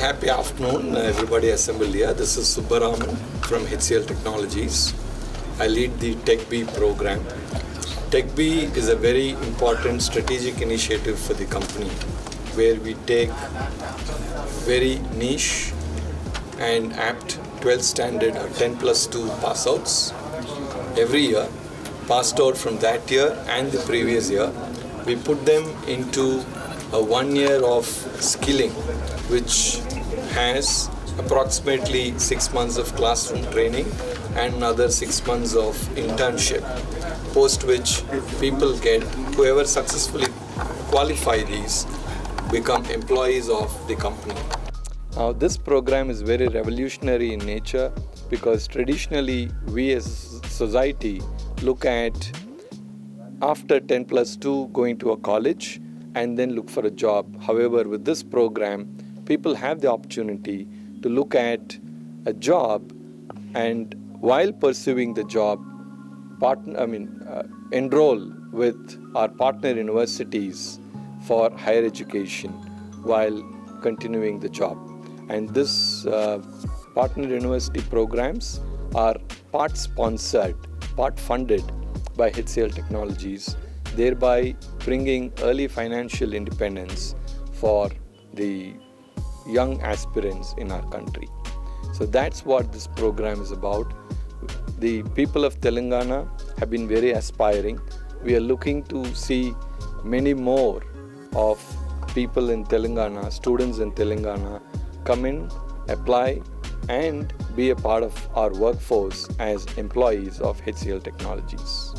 happy afternoon, everybody assembled here. This is Subbaraman from HCL Technologies. I lead the TechBee program. TechBee is a very important strategic initiative for the company where we take very niche and apt 12th standard or 10 plus 2 pass outs every year, passed out from that year and the previous year. We put them into a 1 year of skilling, which has approximately 6 months of classroom training and another 6 months of internship, post which people whoever successfully qualify these, become employees of the company. Now, this program is very revolutionary in nature because traditionally we as a society look at after 10 plus 2 going to a college and then look for a job. However, with this program, people have the opportunity to look at a job and while pursuing the job, enroll with our partner universities for higher education while continuing the job. And this partner university programs are part sponsored, part funded by HCL Technologies, thereby bringing early financial independence for the young aspirants in our country. So that's what this program is about. The people of Telangana have been very aspiring. We are looking to see many more of people in Telangana, students in Telangana, come in, apply, and be a part of our workforce as employees of HCL Technologies.